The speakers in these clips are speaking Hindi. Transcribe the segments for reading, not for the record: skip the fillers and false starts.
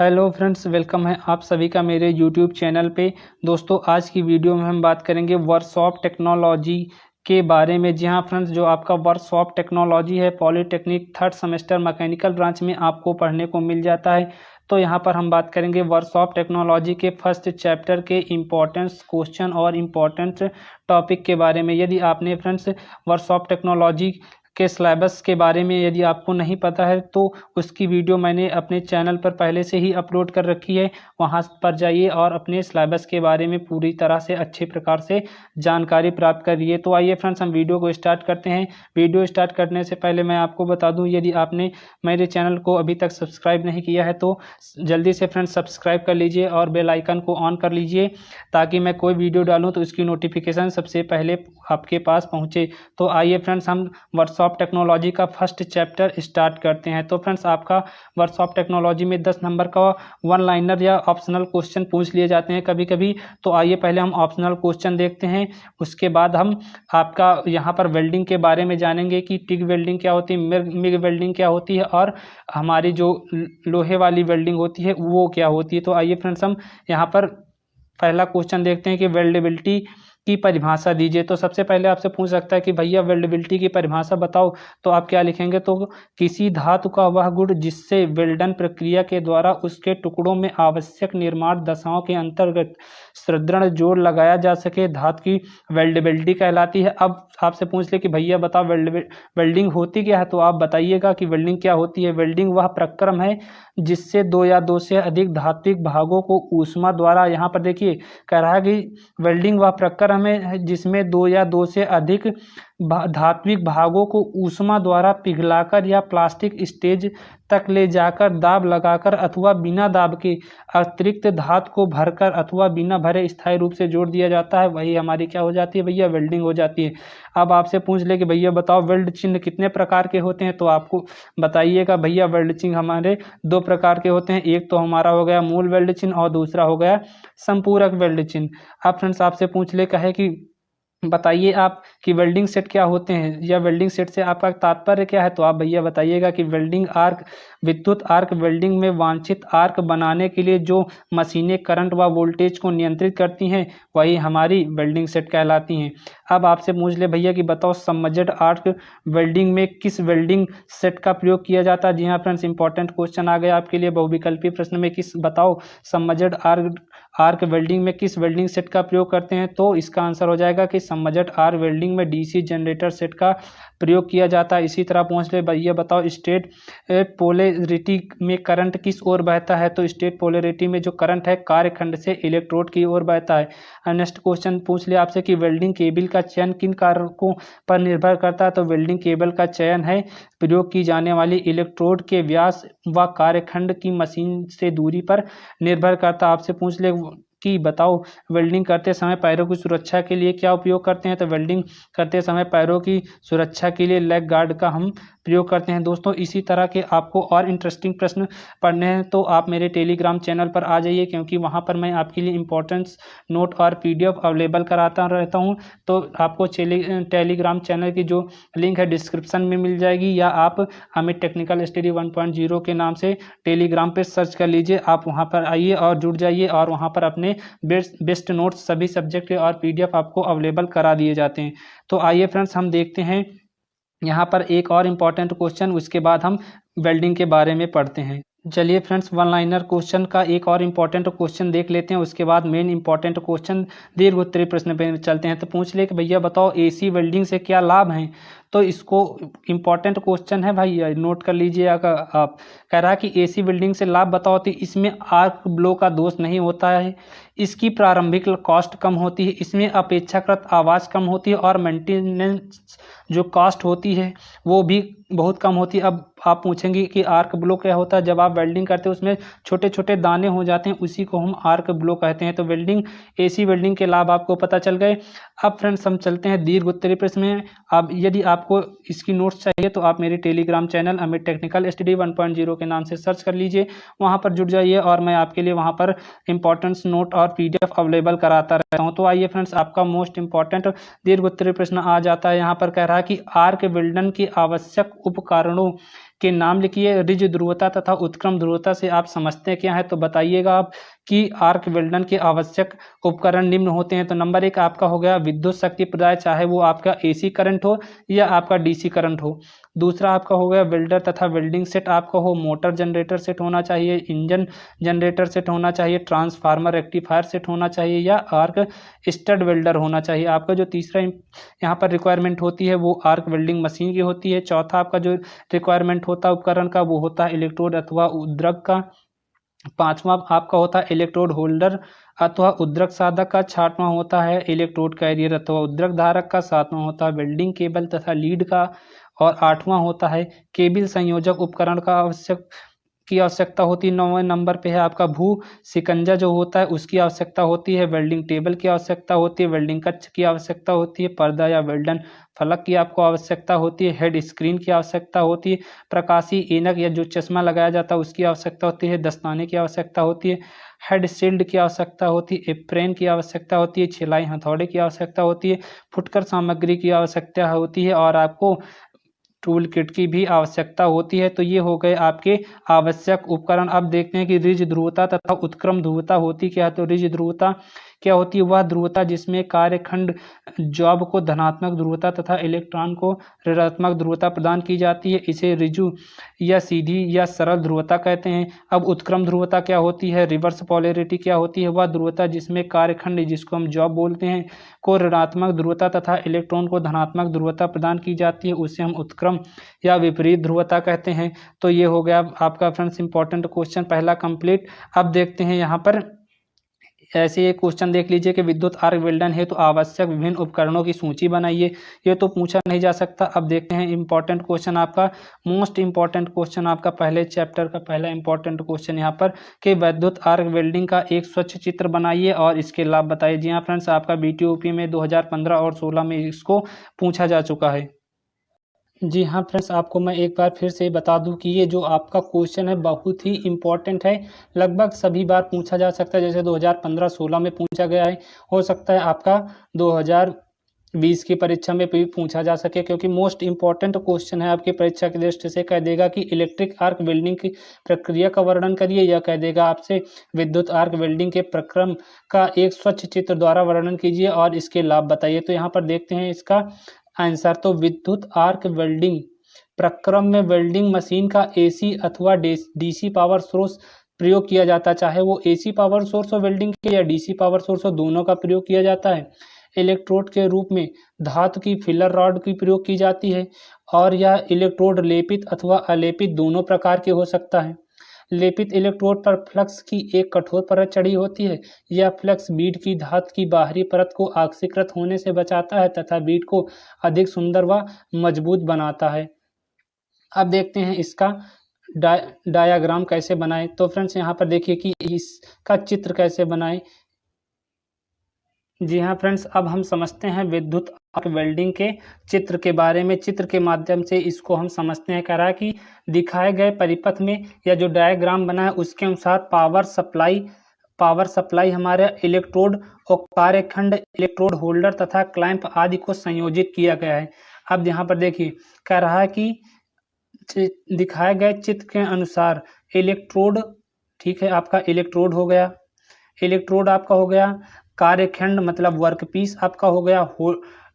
हेलो फ्रेंड्स, वेलकम है आप सभी का मेरे यूट्यूब चैनल पे। दोस्तों, आज की वीडियो में हम बात करेंगे वर्कशॉप टेक्नोलॉजी के बारे में। जी हाँ फ्रेंड्स, जो आपका वर्कशॉप टेक्नोलॉजी है polytechnic third semester mechanical branch में आपको पढ़ने को मिल जाता है। तो यहाँ पर हम बात करेंगे वर्कशॉप टेक्नोलॉजी के फर्स्ट चैप्टर के इम्पोर्टेंस क्वेश्चन और इम्पोर्टेंट टॉपिक के बारे में। यदि आपने फ्रेंड्स वर्कशॉप टेक्नोलॉजी के सिलेबस के बारे में यदि आपको नहीं पता है तो उसकी वीडियो मैंने अपने चैनल पर पहले से ही अपलोड कर रखी है। वहां पर जाइए और अपने सिलेबस के बारे में पूरी तरह से अच्छे प्रकार से जानकारी प्राप्त करिए। तो आइए फ्रेंड्स, हम वीडियो को स्टार्ट करते हैं। वीडियो स्टार्ट करने से पहले मैं आपको बता दूं, यदि आपने मेरे चैनल को अभी तक सब्सक्राइब नहीं किया है तो जल्दी से फ्रेंड्स सब्सक्राइब कर लीजिए और बेल आइकन को ऑन कर लीजिए, ताकि मैं कोई वीडियो डालूं तो इसकी नोटिफिकेशन सबसे पहले आपके पास पहुंचे। तो आइए फ्रेंड्स, हम वर्कशॉप टेक्नोलॉजी का फर्स्ट चैप्टर स्टार्ट करते हैं। तो फ्रेंड्स, आपका वर्कशॉप टेक्नोलॉजी में 10 नंबर का वन लाइनर या ऑप्शनल क्वेश्चन पूछ लिए जाते हैं कभी कभी। तो आइए पहले हम ऑप्शनल क्वेश्चन देखते हैं, उसके बाद हम आपका यहाँ पर वेल्डिंग के बारे में जानेंगे कि टिग वेल्डिंग क्या होती है, मिग वेल्डिंग क्या होती है और हमारी जो लोहे वाली वेल्डिंग होती है वो क्या होती है। तो आइए फ्रेंड्स, हम यहाँ पर पहला क्वेश्चन देखते हैं कि वेल्डेबिलिटी की परिभाषा दीजिए। तो सबसे पहले आपसे पूछ सकता है कि भैया वेल्डेबिलिटी की परिभाषा बताओ। तो आप क्या लिखेंगे, तो किसी धातु का वह गुण जिससे वेल्डन प्रक्रिया के द्वारा उसके टुकड़ों में आवश्यक निर्माण दशाओं के अंतर्गत सुदृढ़ जोड़ लगाया जा सके, धातु की वेल्डेबिलिटी कहलाती है। अब आपसे पूछ ले कि भैया बताओ वेल्डिंग होती क्या है, तो आप बताइएगा कि वेल्डिंग क्या होती है। वेल्डिंग वह प्रक्रम है जिससे दो या दो से अधिक धात्विक भागों को ऊष्मा द्वारा, यहाँ पर देखिए कह रहा है कि वेल्डिंग वह प्रक्रम है जिसमें दो या दो से अधिक धात्विक भागों को ऊष्मा द्वारा पिघलाकर या प्लास्टिक स्टेज तक ले जाकर दाब लगाकर अथवा बिना दाब के अतिरिक्त धातु को भरकर अथवा बिना भरे स्थायी रूप से जोड़ दिया जाता है, वही हमारी क्या हो जाती है भैया, वेल्डिंग हो जाती है। अब आपसे पूछ ले कि भैया बताओ वेल्ड चिन्ह कितने प्रकार के होते हैं, तो आपको बताइएगा भैया वेल्ड चिन्ह हमारे दो प्रकार के होते हैं। एक तो हमारा हो गया मूल वेल्ड चिन्ह और दूसरा हो गया संपूरक वेल्ड चिन्ह। अब फ्रेंड्स आपसे पूछ ले कहे कि बताइए आप कि वेल्डिंग सेट क्या होते हैं या वेल्डिंग सेट से आपका तात्पर्य क्या है, तो आप भैया बताइएगा कि वेल्डिंग आर्क विद्युत आर्क वेल्डिंग में वांछित आर्क बनाने के लिए जो मशीनें करंट व वोल्टेज को नियंत्रित करती हैं वही हमारी वेल्डिंग सेट कहलाती हैं। अब आपसे पूछ ले भैया कि बताओ सबमर्ज्ड आर्क वेल्डिंग में किस वेल्डिंग सेट का प्रयोग किया जाता है। जी हाँ फ्रेंड्स, इंपॉर्टेंट क्वेश्चन आ गया आपके लिए बहुविकल्पी प्रश्न में, किस बताओ सबमर्ज्ड आर्क वेल्डिंग में किस वेल्डिंग सेट का प्रयोग करते हैं। तो इसका आंसर हो जाएगा कि सबमर्ज्ड आर्क वेल्डिंग में डीसी जनरेटर सेट का प्रयोग किया जाता है। इसी तरह पूछ ले भैया बताओ स्टेट पोलैरिटी में करंट किस ओर बहता है। तो स्टेट पोलैरिटी में जो करंट है कार्यखंड से इलेक्ट्रोड की ओर बहता है। नेक्स्ट क्वेश्चन पूछ ले आपसे कि वेल्डिंग केबल का चयन किन कारकों पर निर्भर करता है। तो वेल्डिंग केबल का चयन है प्रयोग की जाने वाली इलेक्ट्रोड के व्यास व कार्यखंड की मशीन से दूरी पर निर्भर करता है। आपसे पूछ ले कि बताओ वेल्डिंग करते समय पैरों की सुरक्षा के लिए क्या उपयोग करते हैं। तो वेल्डिंग करते समय पैरों की सुरक्षा के लिए लेग गार्ड का हम प्रयोग करते हैं। दोस्तों, इसी तरह के आपको और इंटरेस्टिंग प्रश्न पढ़ने हैं तो आप मेरे टेलीग्राम चैनल पर आ जाइए, क्योंकि वहां पर मैं आपके लिए इंपॉर्टेंस नोट और पीडीएफ अवेलेबल कराता रहता हूं। तो आपको टेलीग्राम चैनल की जो लिंक है डिस्क्रिप्शन में मिल जाएगी, या आप अमित टेक्निकल स्टडी 1.0 के नाम से टेलीग्राम पे सर्च कर लीजिए। आप वहां पर आइए और जुड़ जाइए, और वहां पर अपने बेस्ट नोट्स सभी सब्जेक्ट के और पीडीएफ आपको अवेलेबल करा दिए जाते हैं। तो आइए फ्रेंड्स, हम देखते हैं यहाँ पर एक और इम्पॉर्टेंट क्वेश्चन, उसके बाद हम वेल्डिंग के बारे में पढ़ते हैं। चलिए फ्रेंड्स, वन लाइनर क्वेश्चन का एक और इम्पॉर्टेंट क्वेश्चन देख लेते हैं, उसके बाद मेन इंपॉर्टेंट क्वेश्चन दीर्घ उत्तरीय प्रश्न पे चलते हैं। तो पूछ ले कि भैया बताओ एसी वेल्डिंग से क्या लाभ हैं। तो इसको इम्पॉर्टेंट क्वेश्चन है भाई, नोट कर लीजिएगा आप। कह रहा है कि एसी वेल्डिंग से लाभ बताओ। तो इसमें आर्क ब्लो का दोष नहीं होता है, इसकी प्रारंभिक कॉस्ट कम होती है, इसमें अपेक्षाकृत आवाज़ कम होती है और मेंटेनेंस जो कॉस्ट होती है वो भी बहुत कम होती है। अब आप पूछेंगे कि आर्क ब्लो क्या होता है। जब आप वेल्डिंग करते हैं उसमें छोटे छोटे दाने हो जाते हैं, उसी को हम आर्क ब्लो कहते हैं। तो वेल्डिंग एसी वेल्डिंग के लाभ आपको पता चल गए। अब फ्रेंड्स हम चलते हैं दीर्घ उत्तरीय प्रश्न में। अब यदि आपको इसकी नोट्स चाहिए तो आप मेरे Telegram channel Amit technical study 1.0 के नाम से सर्च कर लीजिए, वहां पर जुड़ जाइए और मैं आपके लिए वहां पर इंपॉर्टेंस नोट और पीडीएफ अवेलेबल कराता रहता हूं। तो आइए फ्रेंड्स, आपका मोस्ट इंपॉर्टेंट दीर्घ उत्तरीय प्रश्न आ जाता है। यहाँ पर कह रहा है कि आर्क वेल्डन के आवश्यक उपकरणों के नाम लिखिए। रिज ध्रुवता तथा उत्क्रम ध्रुवता से आप समझते हैं क्या है, तो बताइएगा आप कि आर्क वेल्डन के आवश्यक उपकरण निम्न होते हैं। तो नंबर 1 आपका हो गया विद्युत शक्ति प्रदाय, चाहे वो आपका AC करंट हो या आपका DC करंट हो। दूसरा आपका हो गया वेल्डर तथा वेल्डिंग सेट आपका हो, मोटर जनरेटर सेट होना चाहिए, इंजन जनरेटर सेट होना चाहिए, ट्रांसफार्मर रेक्टिफायर सेट होना चाहिए या आर्क स्टड वेल्डर होना चाहिए। आपका जो तीसरा यहाँ पर रिक्वायरमेंट होती है वो आर्क वेल्डिंग मशीन की होती है। चौथा आपका जो रिक्वायरमेंट होता है उपकरण का वो होता है इलेक्ट्रोड अथवा उद्रक का। पांचवा आपका होता है इलेक्ट्रोड होल्डर अथवा उद्रक साधक का। छठवां होता है इलेक्ट्रोड कैरियर अथवा उद्रक धारक का। सातवां होता है वेल्डिंग केबल तथा लीड का। और आठवां होता है केबल संयोजक उपकरण का आवश्यकता होती है। 9वें नंबर पे है आपका भू सिकंजा जो होता है उसकी आवश्यकता होती है। वेल्डिंग टेबल की आवश्यकता होती है। वेल्डिंग कक्ष की आवश्यकता होती है। पर्दा या वेल्डन फलक की आपको आवश्यकता होती है। हेड स्क्रीन की आवश्यकता होती है। प्रकाशी ऐनक या जो चश्मा लगाया जाता है उसकी आवश्यकता होती है। दस्ताने की आवश्यकता होती है। हेड शील्ड की आवश्यकता होती है। एप्रेन की आवश्यकता होती है। छिलाई हथौड़े की आवश्यकता होती है। फुटकर सामग्री की आवश्यकता होती है और आपको टूल किट की भी आवश्यकता होती है। तो ये हो गए आपके आवश्यक उपकरण। अब देखते हैं कि रिज ध्रुवता तथा उत्क्रम ध्रुवता होती क्या है। तो रिज ध्रुवता क्या होती है, वह ध्रुवता जिसमें कार्यखंड जॉब को धनात्मक ध्रुवता तथा इलेक्ट्रॉन को ऋणात्मक ध्रुवता प्रदान की जाती है। इसे रिजु या सीधी या सरल ध्रुवता कहते हैं। अब उत्क्रम ध्रुवता क्या होती है, रिवर्स पोलैरिटी क्या होती है, वह ध्रुवता जिसमें कार्यखंड जिसको हम जॉब बोलते हैं को ऋणात्मक ध्रुवता तथा इलेक्ट्रॉन को धनात्मक ध्रुवता प्रदान की जाती है, उसे हम उत्क्रम या विपरीत ध्रुवता कहते हैं। तो ये हो गया आपका फ्रेंड्स इंपॉर्टेंट क्वेश्चन पहला कंप्लीट। अब देखते हैं यहाँ पर ऐसे एक क्वेश्चन देख लीजिए कि विद्युत आर्क वेल्डन है तो आवश्यक विभिन्न उपकरणों की सूची बनाइए। ये तो पूछा नहीं जा सकता। अब देखते हैं इंपॉर्टेंट क्वेश्चन आपका, मोस्ट इंपॉर्टेंट क्वेश्चन आपका पहले चैप्टर का पहला इंपॉर्टेंट क्वेश्चन यहाँ पर कि विद्युत आर्क वेल्डिंग का एक स्वच्छ चित्र बनाइए और इसके लाभ बताइए। जी हाँ फ्रेंड्स, आपका BTOP में 2015 और 16 में इसको पूछा जा चुका है। जी हाँ फ्रेंड्स, आपको मैं एक बार फिर से बता दूं कि ये जो आपका क्वेश्चन है बहुत ही इम्पोर्टेंट है, लगभग सभी बार पूछा जा सकता है। जैसे 2015-16 में पूछा गया है, हो सकता है आपका 2020 की परीक्षा में भी पूछा जा सके, क्योंकि मोस्ट इम्पॉर्टेंट क्वेश्चन है आपकी परीक्षा की दृष्टि से। कह देगा कि इलेक्ट्रिक आर्क वेल्डिंग की प्रक्रिया का वर्णन करिए, या कह देगा आपसे विद्युत आर्क वेल्डिंग के प्रक्रम का एक स्वच्छ चित्र द्वारा वर्णन कीजिए और इसके लाभ बताइए। तो यहाँ पर देखते हैं इसका आंसर। तो विद्युत आर्क वेल्डिंग प्रक्रम में वेल्डिंग मशीन का AC अथवा DC पावर सोर्स प्रयोग किया जाता है, चाहे वो AC पावर सोर्स हो वेल्डिंग के या DC पावर सोर्स हो, दोनों का प्रयोग किया जाता है। इलेक्ट्रोड के रूप में धातु की फिलर रॉड की प्रयोग की जाती है और यह इलेक्ट्रोड लेपित अथवा अलेपित दोनों प्रकार के हो सकता है। लेपित इलेक्ट्रोड पर फ्लक्स की एक कठोर परत चढ़ी होती है। यह फ्लक्स बीड की धातु की बाहरी परत को ऑक्सीकृत होने से बचाता है तथा बीड को अधिक सुंदर व मजबूत बनाता है। अब देखते हैं इसका डायाग्राम कैसे बनाएं। तो फ्रेंड्स यहाँ पर देखिए कि इसका चित्र कैसे बनाएं। जी हाँ फ्रेंड्स, अब हम समझते हैं विद्युत आर्क वेल्डिंग के चित्र के बारे में। चित्र के माध्यम से इसको हम समझते हैं। कह रहा है कि दिखाए गए परिपथ में या जो डायग्राम बना है उसके अनुसार पावर सप्लाई हमारे इलेक्ट्रोड और कार्यखंड इलेक्ट्रोड होल्डर तथा क्लैंप आदि को संयोजित किया गया है। अब यहाँ पर देखिए कह रहा है कि दिखाए गए चित्र के अनुसार इलेक्ट्रोड, ठीक है, आपका इलेक्ट्रोड हो गया, इलेक्ट्रोड आपका हो गया, कार्यखंड मतलब वर्कपीस आपका हो गया,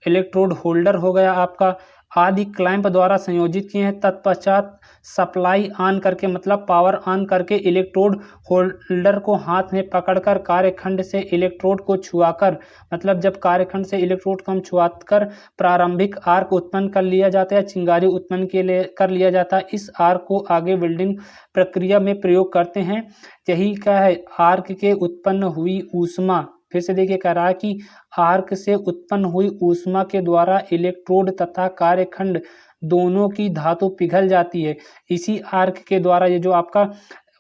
इलेक्ट्रोड होल्डर हो गया आपका, आदि क्लैंप द्वारा संयोजित किए हैं। तत्पश्चात सप्लाई ऑन करके मतलब पावर ऑन करके इलेक्ट्रोड होल्डर को हाथ में पकड़कर कार्यखंड से इलेक्ट्रोड को छुआकर, मतलब जब कार्यखंड से इलेक्ट्रोड को हम छुआकर प्रारंभिक आर्क उत्पन्न कर लिया जाता है, चिंगारी उत्पन्न कर लिया जाता है। इस आर्क को आगे वेल्डिंग प्रक्रिया में प्रयोग करते हैं। यही क्या है, आर्क के उत्पन्न हुई ऊष्मा, फिर से देखिए कह रहा है कि आर्क से उत्पन्न हुई ऊष्मा के द्वारा इलेक्ट्रोड तथा कार्यखंड दोनों की धातु पिघल जाती है। इसी आर्क के द्वारा ये जो आपका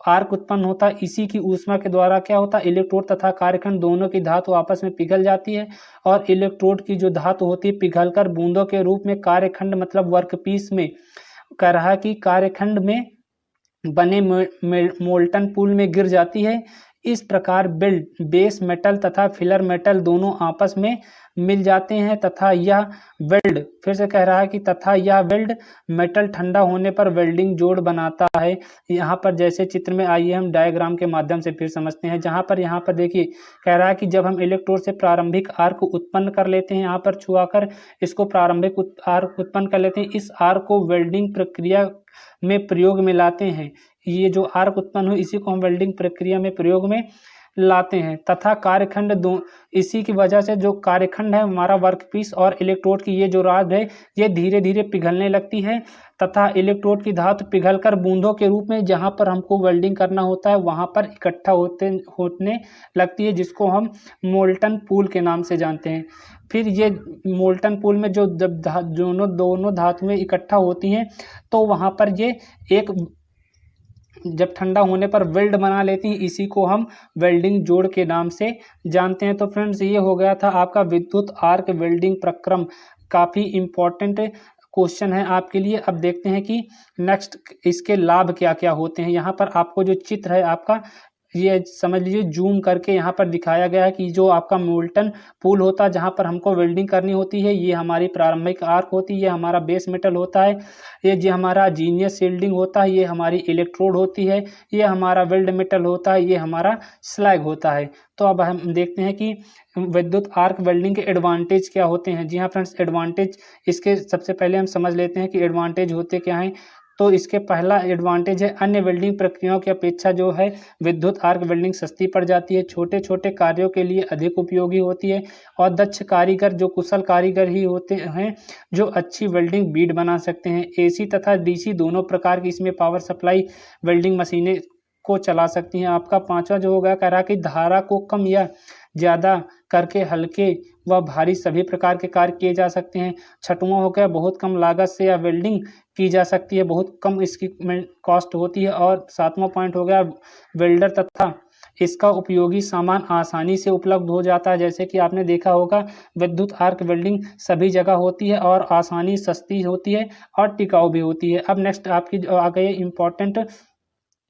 आर्क उत्पन्न होता है, इसी की ऊष्मा के द्वारा क्या होता है, इलेक्ट्रोड तथा कार्यखंड दोनों की धातु आपस में पिघल जाती है और इलेक्ट्रोड की जो धातु होती है पिघलकर बूंदों के रूप में कार्यखंड मतलब वर्कपीस में, कह रहा है कि कार्यखंड में बने मोल्टन पूल में गिर जाती है। इस प्रकार बिल्ड बेस मेटल तथा फिलर मेटल दोनों आपस में मिल जाते हैं तथा यह वेल्ड, फिर से कह रहा है कि तथा यह वेल्ड मेटल ठंडा होने पर वेल्डिंग जोड़ बनाता है। यहाँ पर जैसे चित्र में आइए हम डायग्राम के माध्यम से फिर समझते हैं। जहाँ पर यहाँ पर देखिए कह रहा है कि जब हम इलेक्ट्रोड से प्रारंभिक आर्क उत्पन्न कर लेते हैं, यहाँ पर छुआकर इसको प्रारंभिक आर्क उत्पन्न कर लेते हैं, इस आर्क को वेल्डिंग प्रक्रिया में प्रयोग में लाते हैं। ये जो आर्क उत्पन्न हुई इसी को हम वेल्डिंग प्रक्रिया में प्रयोग में लाते हैं तथा कार्यखंड दो, इसी की वजह से जो कार्यखंड है हमारा वर्कपीस और इलेक्ट्रोड की ये जो रॉड है ये धीरे धीरे पिघलने लगती है तथा इलेक्ट्रोड की धातु पिघलकर बूंदों के रूप में जहां पर हमको वेल्डिंग करना होता है वहां पर इकट्ठा होने लगती है, जिसको हम मोल्टन पूल के नाम से जानते हैं। फिर ये मोल्टन पूल में जो जब दोनों धातुएं इकट्ठा होती हैं तो वहां पर ये एक जब ठंडा होने पर वेल्ड बना लेती हैं, इसी को हम वेल्डिंग जोड़ के नाम से जानते हैं। तो फ्रेंड्स ये हो गया था आपका विद्युत आर्क वेल्डिंग प्रक्रम, काफ़ी इम्पोर्टेंट क्वेश्चन है आपके लिए। अब देखते हैं कि नेक्स्ट इसके लाभ क्या क्या होते हैं। यहाँ पर आपको जो चित्र है आपका ये समझ लीजिए जूम करके यहाँ पर दिखाया गया है कि जो आपका मोल्टन पूल होता है जहाँ पर हमको वेल्डिंग करनी होती है, ये हमारी प्रारंभिक आर्क होती है, ये हमारा बेस मेटल होता है, ये जो हमारा जीनियस शील्डिंग होता है, ये हमारी इलेक्ट्रोड होती है, ये हमारा वेल्ड मेटल होता है, ये हमारा स्लैग होता है। तो अब हम देखते हैं कि विद्युत आर्क वेल्डिंग के एडवांटेज क्या होते हैं। जी हाँ फ्रेंड्स, एडवांटेज इसके सबसे पहले हम समझ लेते हैं कि एडवांटेज होते क्या हैं। तो इसके पहला एडवांटेज है अन्य वेल्डिंग प्रक्रियाओं की अपेक्षा जो है विद्युत आर्क वेल्डिंग सस्ती पड़ जाती है, छोटे छोटे कार्यों के लिए अधिक उपयोगी होती है और दक्ष कारीगर जो कुशल कारीगर ही होते हैं जो अच्छी वेल्डिंग बीड बना सकते हैं। एसी तथा डीसी दोनों प्रकार की इसमें पावर सप्लाई वेल्डिंग मशीनें को चला सकती हैं। आपका पांचवा जो होगा कह रहा कि धारा को कम या ज़्यादा करके हल्के व भारी सभी प्रकार के कार्य किए जा सकते हैं। छठवां हो गया बहुत कम लागत से या वेल्डिंग की जा सकती है, बहुत कम इसकी कॉस्ट होती है। और सातवां पॉइंट हो गया वेल्डर तथा इसका उपयोगी सामान आसानी से उपलब्ध हो जाता है। जैसे कि आपने देखा होगा विद्युत आर्क वेल्डिंग सभी जगह होती है और आसानी सस्ती होती है और टिकाऊ भी होती है। अब नेक्स्ट आपकी आ गई इम्पोर्टेंट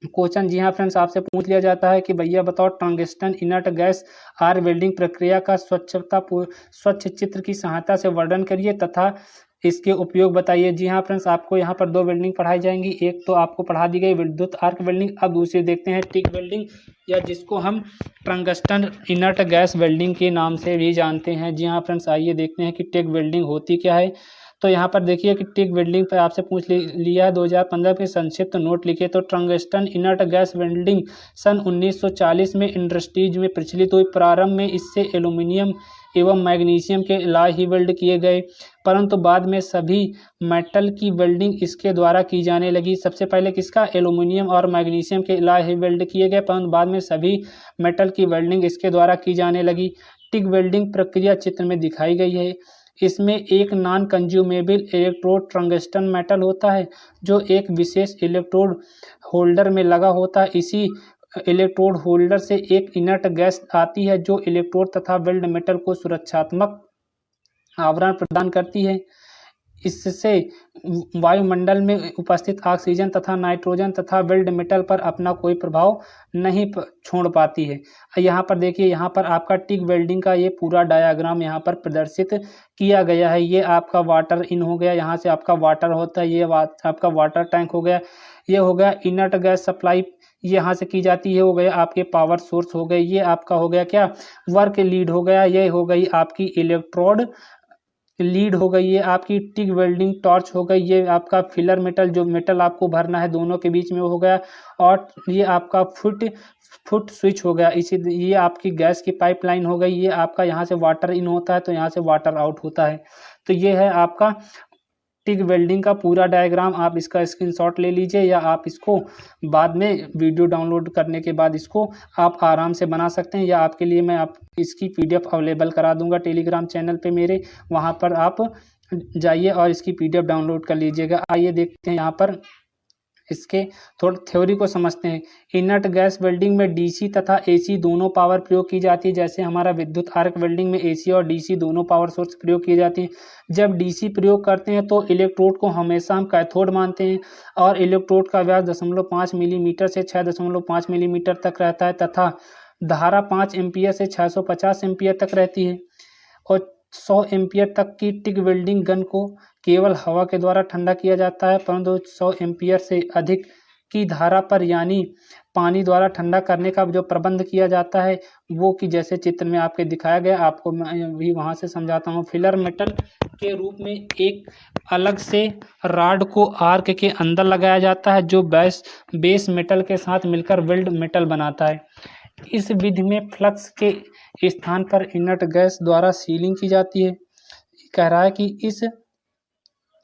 क्वेश्चन। जी हाँ फ्रेंड्स, आपसे पूछ लिया जाता है कि भैया बताओ tungsten inert gas arc welding प्रक्रिया का स्वच्छ चित्र की सहायता से वर्णन करिए तथा इसके उपयोग बताइए। जी हाँ फ्रेंड्स, आपको यहाँ पर दो वेल्डिंग पढ़ाई जाएंगी, एक तो आपको पढ़ा दी गई विद्युत आर्क वेल्डिंग। अब दूसरी देखते हैं टिक वेल्डिंग या जिसको हम टंगस्टन इनर्ट गैस वेल्डिंग के नाम से भी जानते हैं। जी हाँ फ्रेंड्स, आइए देखते हैं कि टिक वेल्डिंग होती क्या है। तो यहाँ पर देखिए कि टिक वेल्डिंग पर आपसे पूछ लिया 2015 के संक्षिप्त नोट लिखे। तो टंगस्टन इनर्ट गैस वेल्डिंग सन 1940 में इंडस्ट्रीज में प्रचलित हुई। प्रारंभ में इससे एल्यूमिनियम एवं मैग्नीशियम के इलाज ही वेल्ड किए गए, परंतु बाद में सभी मेटल की वेल्डिंग इसके द्वारा की जाने लगी। सबसे पहले किसका, एल्यूमिनियम और मैग्नीशियम के इलाज ही वेल्ड किए गए, परंतु बाद में सभी मेटल की वेल्डिंग इसके द्वारा की जाने लगी। टिक वेल्डिंग प्रक्रिया चित्र में दिखाई गई है। इसमें एक non consumable electrode tungsten metal होता है जो एक विशेष इलेक्ट्रोड होल्डर में लगा होता है। इसी इलेक्ट्रोड होल्डर से एक इनर्ट गैस आती है जो इलेक्ट्रोड तथा वेल्ड मेटल को सुरक्षात्मक आवरण प्रदान करती है। इससे वायुमंडल में उपस्थित ऑक्सीजन तथा नाइट्रोजन तथा वेल्ड मेटल पर अपना कोई प्रभाव नहीं छोड़ पाती है। यहाँ पर देखिए, यहाँ पर आपका टिक वेल्डिंग का ये पूरा डायग्राम यहाँ पर प्रदर्शित किया गया है। ये आपका वाटर इन हो गया, यहाँ से आपका वाटर होता है, ये आपका वाटर टैंक हो गया, ये हो गया इनर्ट गैस सप्लाई यहाँ से की जाती है, हो गया आपके पावर सोर्स हो गए, ये आपका हो गया क्या वर्क लीड हो गया, ये हो गई आपकी इलेक्ट्रोड लीड हो गई, ये आपकी टिक वेल्डिंग टॉर्च हो गई, ये आपका फिलर मेटल जो मेटल आपको भरना है दोनों के बीच में हो गया, और ये आपका फुट स्विच हो गया। इसी ये आपकी गैस की पाइपलाइन हो गई, ये आपका यहाँ से वाटर इन होता है तो यहाँ से वाटर आउट होता है। तो ये है आपका टिक वेल्डिंग का पूरा डायग्राम। आप इसका स्क्रीनशॉट ले लीजिए या आप इसको बाद में वीडियो डाउनलोड करने के बाद इसको आप आराम से बना सकते हैं, या आपके लिए मैं इसकी पीडीएफ अवेलेबल करा दूंगा टेलीग्राम चैनल पे मेरे, वहां पर आप जाइए और इसकी पीडीएफ डाउनलोड कर लीजिएगा। आइए देखते हैं यहाँ पर इसके थोड़ा थ्योरी को समझते हैं। इनर्ट गैस वेल्डिंग में डीसी तथा एसी दोनों पावर प्रयोग की जाती है। जैसे हमारा विद्युत आर्क वेल्डिंग में एसी और डीसी दोनों पावर सोर्स प्रयोग किए जाते हैं। जब डीसी प्रयोग करते हैं तो इलेक्ट्रोड को हमेशा हम कैथोड मानते हैं और इलेक्ट्रोड का व्यास 0.5 मिलीमीटर से 6.5 मिलीमीटर तक रहता है, तथा धारा 5 एम्पियर से 650 एम्पियर तक रहती है और 100 एम्पियर तक की टिक वेल्डिंग गन को केवल हवा के द्वारा ठंडा किया जाता है, परंतु 100 एम्पियर से अधिक की धारा पर यानी पानी द्वारा ठंडा करने का जो प्रबंध किया जाता है वो कि जैसे चित्र में आपके दिखाया गया, आपको मैं भी वहाँ से समझाता हूँ। फिलर मेटल के रूप में एक अलग से राड को आर्क के अंदर लगाया जाता है जो बेस मेटल के साथ मिलकर वेल्ड मेटल बनाता है। इस विधि में फ्लक्स के स्थान पर इनर्ट गैस द्वारा सीलिंग की जाती है। कह रहा है कि इस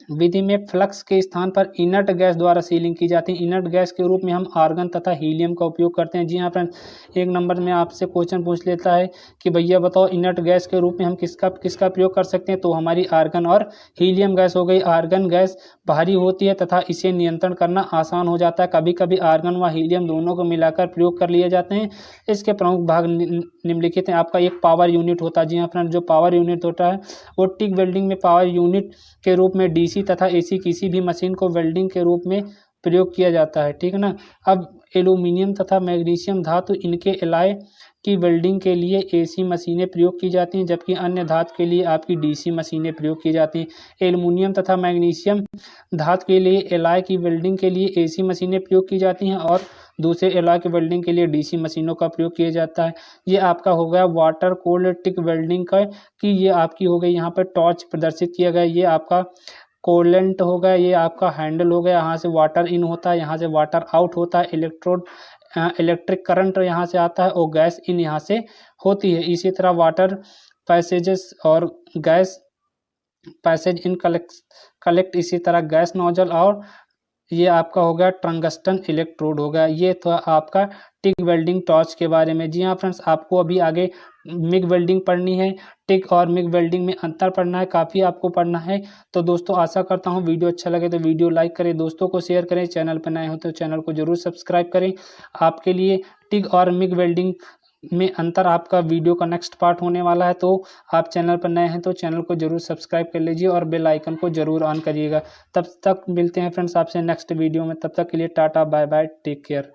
विधि में फ्लक्स के स्थान पर इनर्ट गैस द्वारा सीलिंग की जाती है। इनर्ट गैस के रूप में हम आर्गन तथा हीलियम का उपयोग करते हैं। जी हाँ फ्रेंड्स, एक नंबर में आपसे क्वेश्चन पूछ लेता है कि भैया बताओ इनर्ट गैस के रूप में हम किसका प्रयोग कर सकते हैं, तो हमारी आर्गन और हीलियम गैस हो गई। आर्गन गैस भारी होती है तथा इसे नियंत्रण करना आसान हो जाता है। कभी कभी आर्गन व हीलियम दोनों को मिलाकर प्रयोग कर लिए जाते हैं। इसके प्रमुख भाग निम्नलिखित हैं। आपका एक पावर यूनिट होता है। जी हाँ फ्रेंड्स, जो पावर यूनिट होता है वो टिक वेल्डिंग में पावर यूनिट के रूप में डीसी तथा एसी किसी भी मशीन को वेल्डिंग के रूप में प्रयोग किया जाता है। ठीक है ना। अब एल्यूमिनियम तथा मैग्नीशियम धातु इनके एलॉय की वेल्डिंग के लिए एसी मशीनें प्रयोग की जाती हैं, जबकि अन्य धातु के लिए आपकी डीसी मशीनें प्रयोग की जाती हैं। एल्यूमिनियम तथा मैग्नीशियम धातु के लिए एलॉय की वेल्डिंग के लिए एसी मशीनें प्रयोग की जाती हैं और दूसरे एलॉय की वेल्डिंग के लिए डीसी मशीनों का प्रयोग किया जाता है। ये आपका हो गया वाटर कोल्ड टिक वेल्डिंग का कि ये आपकी हो गई यहाँ पर टॉर्च प्रदर्शित किया गया। ये आपका कोलेंट हो गया, ये आपका हैंडल हो गया, यहाँ से वाटर इन होता है, यहाँ से वाटर आउट होता है, इलेक्ट्रिक करंट यहाँ से आता है और गैस इन यहाँ से होती है। इसी तरह वाटर पैसेजेस और गैस पैसेज इन कलेक्ट इसी तरह गैस नोजल और ये आपका हो गया टंगस्टन इलेक्ट्रोड हो गया। ये तो आपका टिक वेल्डिंग टॉर्च के बारे में। जी हाँ फ्रेंड्स, आपको अभी आगे मिग वेल्डिंग पढ़नी है, टिक और मिग वेल्डिंग में अंतर पढ़ना है, काफ़ी आपको पढ़ना है। तो दोस्तों आशा करता हूँ वीडियो अच्छा लगे तो वीडियो लाइक करें, दोस्तों को शेयर करें, चैनल पर नए हो तो चैनल को जरूर सब्सक्राइब करें। आपके लिए टिक और मिग वेल्डिंग में अंतर आपका वीडियो का नेक्स्ट पार्ट होने वाला है, तो आप चैनल पर नए हैं तो चैनल को जरूर सब्सक्राइब कर लीजिए और बेल आइकन को जरूर ऑन करिएगा। तब तक मिलते हैं फ्रेंड्स आपसे नेक्स्ट वीडियो में, तब तक के लिए ta-ta bye bye, take care.